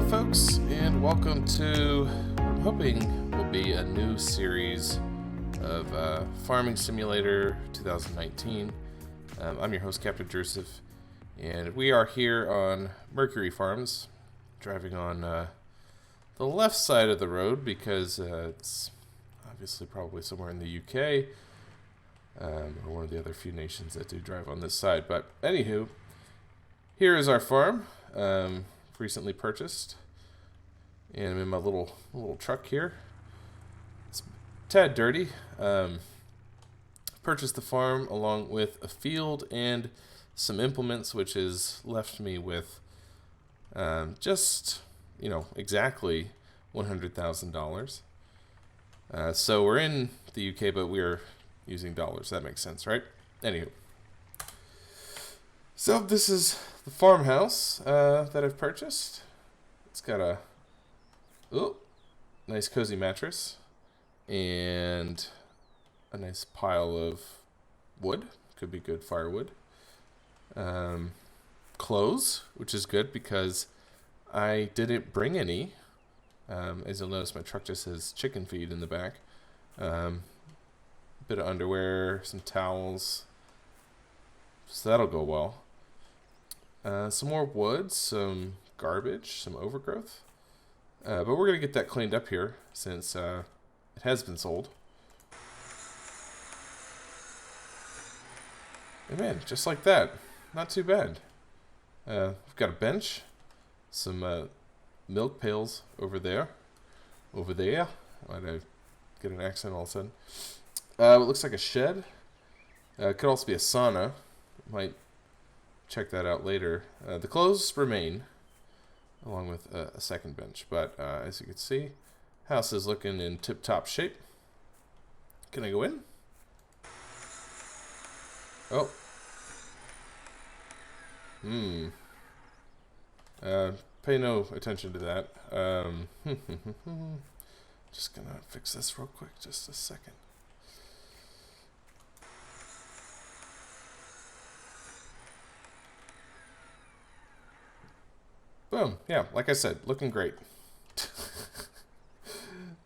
Hello folks, and welcome to what I'm hoping will be a new series of Farming Simulator 2019. I'm your host, Captain Joseph, and we are here on Mercury Farms, driving on the left side of the road because it's obviously probably somewhere in the UK, or one of the other few nations that do drive on this side. But anywho, here is our farm. Recently purchased, and I'm in my little truck here. It's a tad dirty. Purchased the farm along with a field and some implements, which has left me with just exactly $100,000. So we're in the UK, but we're using dollars. That makes sense, right? Anywho. So this is the farmhouse that I've purchased. It's got a nice cozy mattress and a nice pile of wood. Could be good firewood. Clothes, which is good because I didn't bring any. As you'll notice, my truck just has chicken feed in the back. Bit of underwear, some towels. So that'll go well. Some more wood, some garbage, some overgrowth. But we're going to get that cleaned up here since it has been sold. And man, just like that. Not too bad. We've got a bench, some milk pails over there. Over there. Why'd I get an accent all of a sudden? It looks like a shed. Could also be a sauna. Might check that out later. The clothes remain, along with a second bench. But as you can see, house is looking in tip-top shape. Can I go in? Oh. Pay no attention to that. Just gonna fix this real quick. Just a second. Boom. Yeah, like I said, looking great.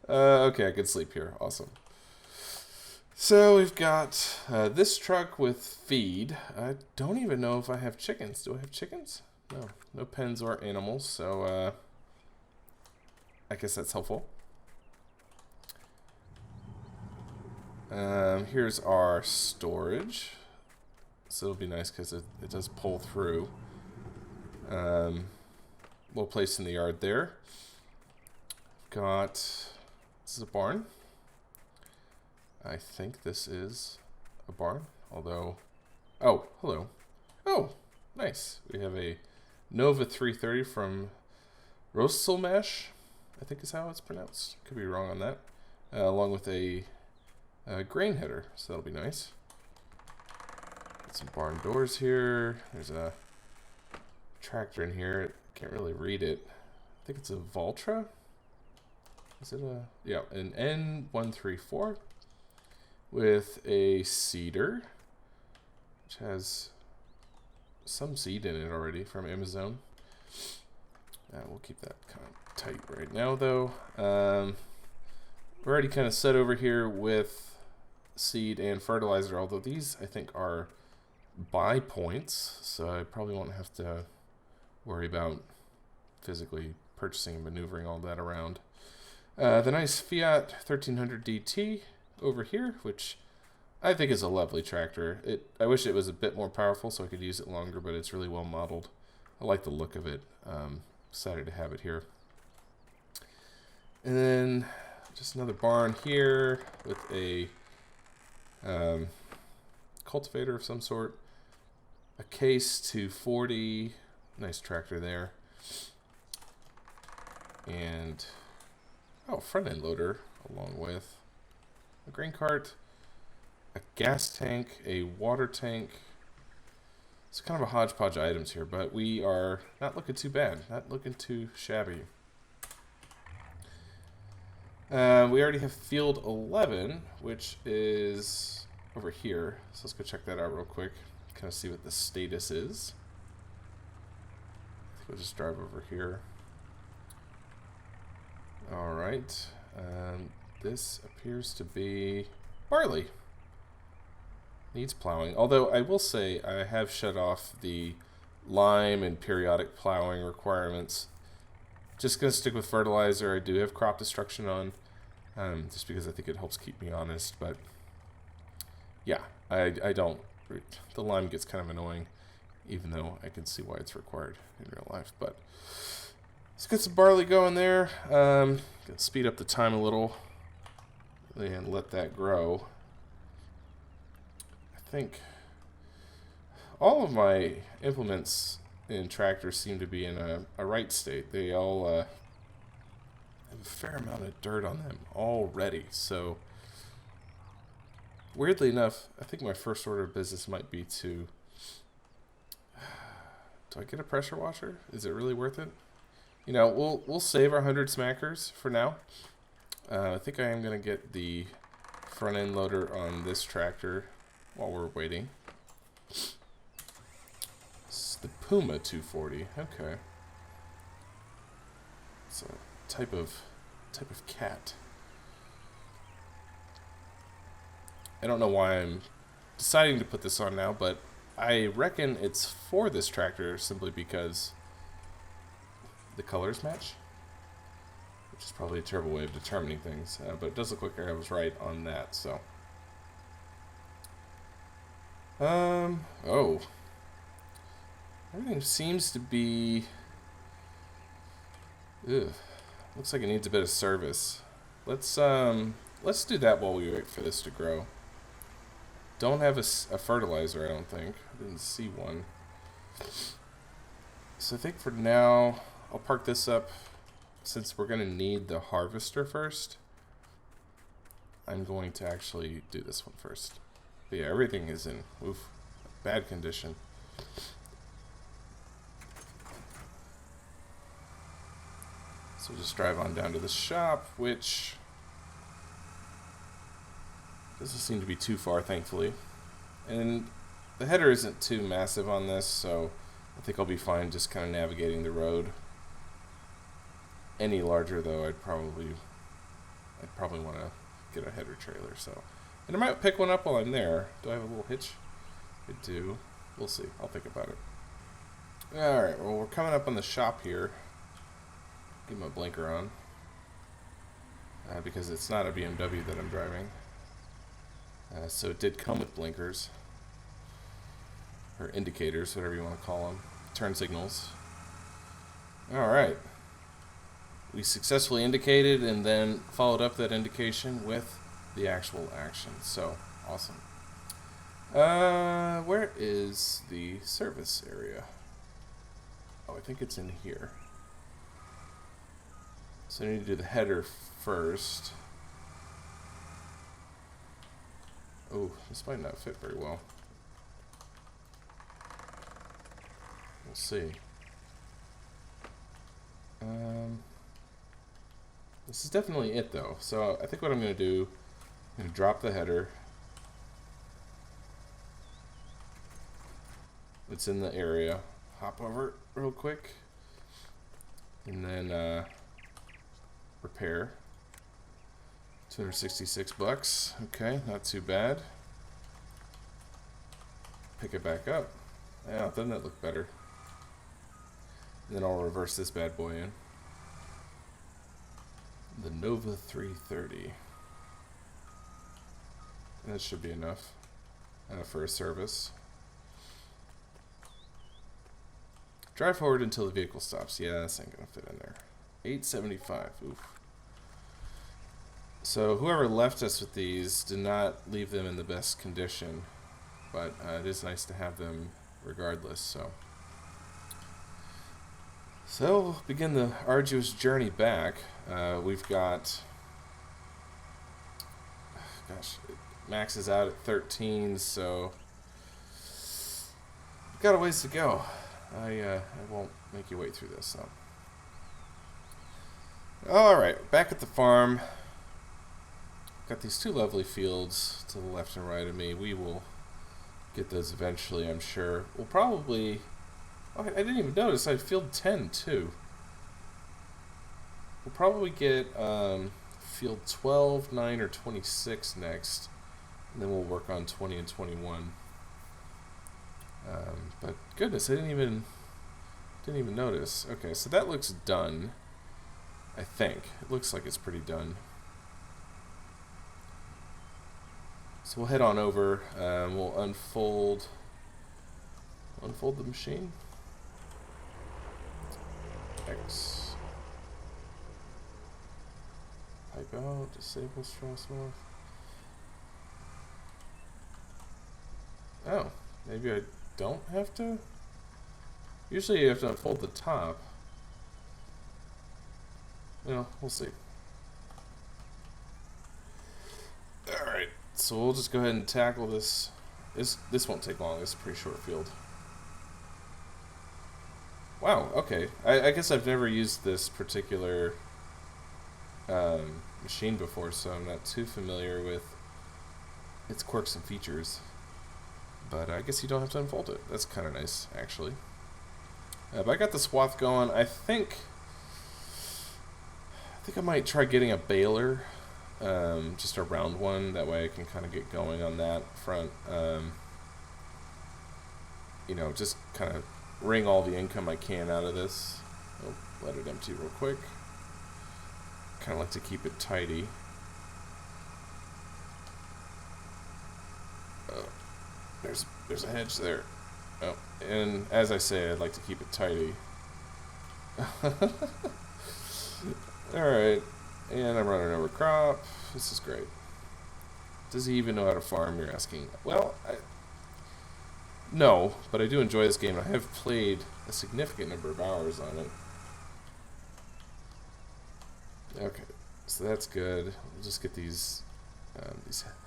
Okay, I could sleep here. Awesome. So we've got this truck with feed. I don't even know if I have chickens. Do I have chickens? No. No pens or animals, so I guess that's helpful. Here's our storage. So it'll be nice because it does pull through. We'll place in the yard there. This is a barn. I think this is a barn, although, oh, hello. Oh, nice. We have a Nova 330 from Rosselmash, I think is how it's pronounced. Could be wrong on that. Along with a grain header, so that'll be nice. Got some barn doors here. There's a tractor in here. Can't really read it. I think it's a Valtra. Is it a... Yeah, an N134 with a seeder, which has some seed in it already from Amazon. We'll keep that kind of tight right now, though. We're already kind of set over here with seed and fertilizer, although these, I think, are buy points, so I probably won't have to worry about physically purchasing and maneuvering all that around. The nice Fiat 1300 DT over here, which I think is a lovely tractor. I wish it was a bit more powerful so I could use it longer, but it's really well modeled. I like the look of it. Excited to have it here. And then just another barn here with a cultivator of some sort. A Case 240. Nice tractor there. And front end loader along with a grain cart, a gas tank, a water tank. It's kind of a hodgepodge of items here, but we are not looking too bad, not looking too shabby. We already have field 11, which is over here. So let's go check that out real quick, kind of see what the status is. I think we'll just drive over here. Alright, this appears to be barley. Needs plowing. Although I will say I have shut off the lime and periodic plowing requirements. Just going to stick with fertilizer. I do have crop destruction on, just because I think it helps keep me honest. But yeah, I don't. The lime gets kind of annoying, even though I can see why it's required in real life. But let's get some barley going there. Gonna speed up the time a little and let that grow. I think all of my implements in tractors seem to be in a right state. They all have a fair amount of dirt on them already. So weirdly enough, I think my first order of business might be to... Do I get a pressure washer? Is it really worth it? You know, we'll save our 100 smackers for now. I think I am going to get the front end loader on this tractor while we're waiting. It's the Puma 240. Okay. It's a type of cat. I don't know why I'm deciding to put this on now, but I reckon it's for this tractor simply because the colors match, which is probably a terrible way of determining things, but it does look like I was right on that. So, oh, everything seems to be. Ugh, looks like it needs a bit of service. Let's do that while we wait for this to grow. Don't have a fertilizer, I don't think. I didn't see one. So I think for now, I'll park this up. Since we're going to need the harvester first, I'm going to actually do this one first. But yeah, everything is in bad condition. So we'll just drive on down to the shop, which doesn't seem to be too far, thankfully. And the header isn't too massive on this, so I think I'll be fine just kind of navigating the road. Any larger, though, I'd probably want to get a header trailer. So, and I might pick one up while I'm there. Do I have a little hitch? I do. We'll see. I'll think about it. All right. Well, we're coming up on the shop here. Get my blinker on because it's not a BMW that I'm driving. So it did come with blinkers, or indicators, whatever you want to call them, turn signals. Alright. We successfully indicated and then followed up that indication with the actual action. So, awesome. Where is the service area? Oh, I think it's in here. So I need to do the header first. Oh, this might not fit very well. We'll see. This is definitely it, though. So I think what I'm going to do, I'm going to drop the header. It's in the area. Hop over it real quick. And then repair. 266 bucks. Okay, not too bad. Pick it back up. Yeah, doesn't that look better? And then I'll reverse this bad boy in. The Nova 330. And that should be enough for a service. Drive forward until the vehicle stops. Yeah, this ain't gonna fit in there. 875. Oof. So whoever left us with these did not leave them in the best condition, but it is nice to have them regardless. So we'll begin the arduous journey back. We've got, gosh, max is out at 13, so we've got a ways to go. I won't make you wait through this, though. Alright, back at the farm. Got these two lovely fields to the left and right of me. We will get those eventually, I'm sure. We'll probably... Oh, I didn't even notice. I had field 10, too. we'll probably get field 12, 9, or 26 next, and then we'll work on 20 and 21. But goodness, I didn't even notice. Okay, so that looks done. I think it looks like it's pretty done. So we'll head on over. We'll unfold the machine. X. Pipe out. Disable stress off. Oh, maybe I don't have to. Usually you have to unfold the top. Well, we'll see. Alright, so we'll just go ahead and tackle this. This won't take long. It's a pretty short field. Wow, okay. I guess I've never used this particular machine before, so I'm not too familiar with its quirks and features. But I guess you don't have to unfold it. That's kind of nice, actually. But I got the swath going. I think I might try getting a baler, just a round one. That way I can kind of get going on that front. You know, just kind of wring all the income I can out of this. Oh, let it empty real quick. Kind of like to keep it tidy. There's a hedge there. Oh, and as I say, I'd like to keep it tidy. Alright, and I'm running over crop. This is great. Does he even know how to farm, you're asking? Well, no, but I do enjoy this game. I have played a significant number of hours on it. Okay, so that's good. We'll just get these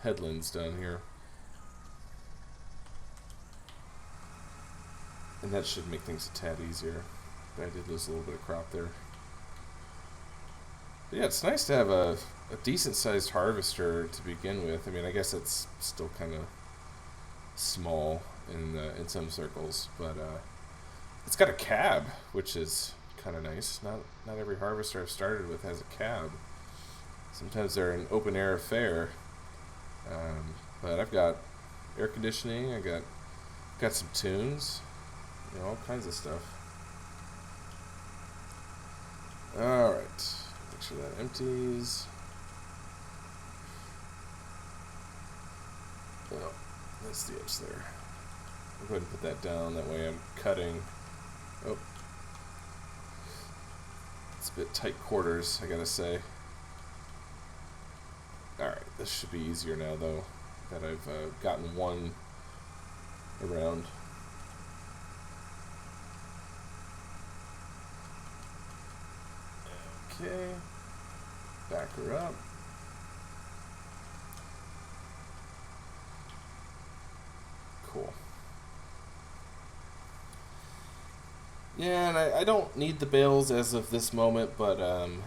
headlands done here. And that should make things a tad easier. But I did lose a little bit of crop there. But yeah, it's nice to have a decent-sized harvester to begin with. I mean, I guess it's still kind of small in some circles, but it's got a cab, which is kind of nice. Not every harvester I've started with has a cab. Sometimes they're an open-air affair. But I've got air conditioning. I got some tunes. You know, all kinds of stuff. Alright. Make sure that empties. Oh, that's the edge there. I'll go ahead and put that down. That way I'm cutting. Oh. It's a bit tight quarters, I gotta say. Alright, this should be easier now, though, that I've gotten one around. Okay, back her up. Cool. Yeah, and I don't need the bales as of this moment, but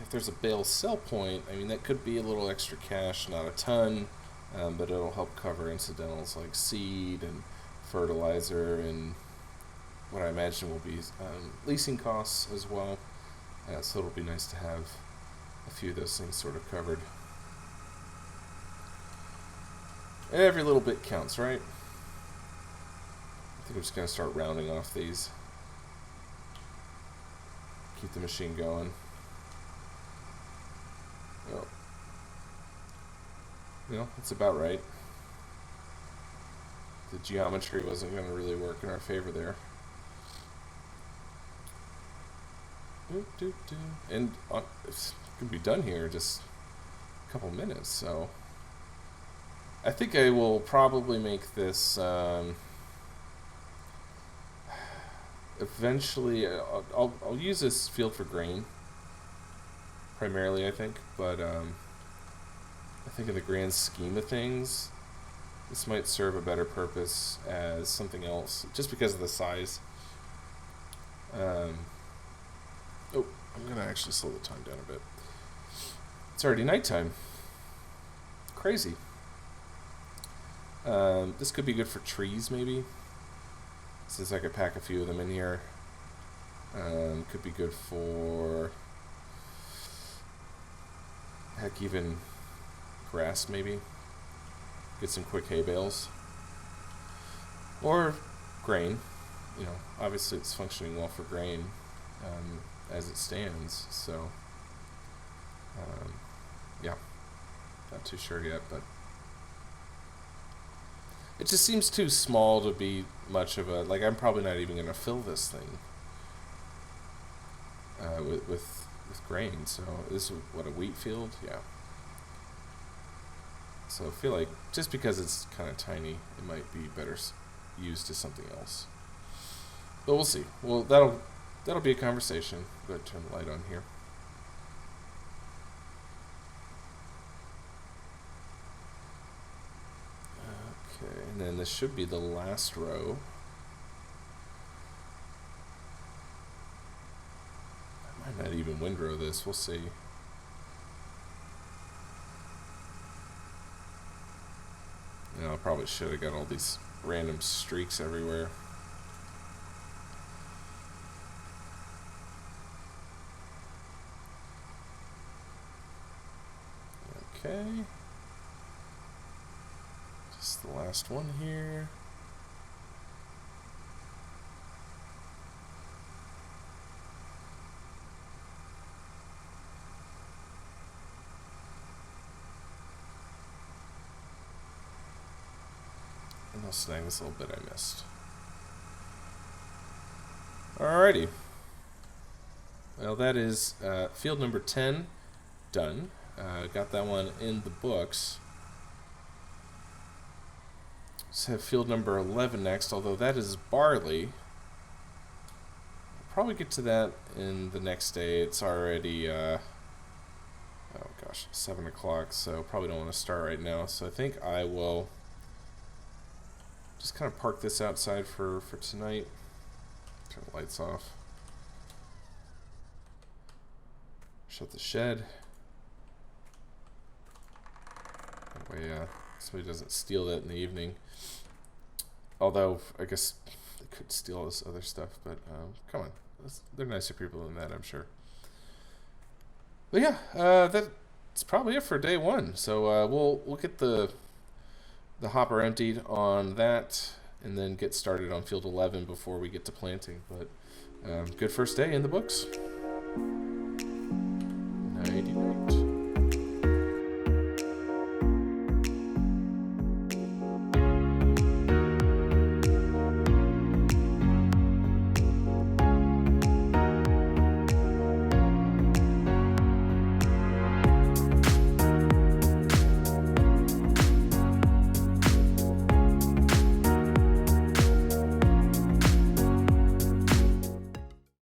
if there's a bale sell point, I mean, that could be a little extra cash, not a ton, but it'll help cover incidentals like seed and fertilizer and what I imagine will be leasing costs as well. So it'll be nice to have a few of those things sort of covered. Every little bit counts, right? I think I'm just going to start rounding off these. Keep the machine going. Oh. You know, that's about right. The geometry wasn't going to really work in our favor there. And it's going to be done here in just a couple minutes, so I think I will probably make this eventually. I'll use this field for grain primarily, I think, but I think in the grand scheme of things, this might serve a better purpose as something else, just because of the size. Oh, I'm going to actually slow the time down a bit. It's already nighttime. Crazy. This could be good for trees, maybe. Since I could pack a few of them in here. Could be good for Heck, even grass maybe. Get some quick hay bales. Or grain. You know, obviously it's functioning well for grain as it stands. So, yeah, not too sure yet, but it just seems too small to be much of a, like, I'm probably not even going to fill this thing with grain. So this is what, a wheat field? Yeah. So I feel like just because it's kind of tiny, it might be better used as something else. But we'll see. Well, that'll be a conversation. Go ahead and turn the light on here. Okay, and then this should be the last row. I might not even windrow this. We'll see. You know, I probably should have got all these random streaks everywhere. Okay. Just the last one here. And I'll snag this little bit I missed. Alrighty. Well, that is field number 10 done. Got that one in the books. Let's have field number 11 next, although that is barley. I'll probably get to that in the next day. It's already, oh gosh, 7 o'clock, so probably don't want to start right now. So I think I will just kind of park this outside for tonight. Turn the lights off. Shut the shed. That way somebody doesn't steal that in the evening. Although, I guess they could steal this other stuff, but come on. They're nicer people than that, I'm sure. But yeah, that's probably it for day one. So we'll get the hopper emptied on that and then get started on field 11 before we get to planting. But good first day in the books.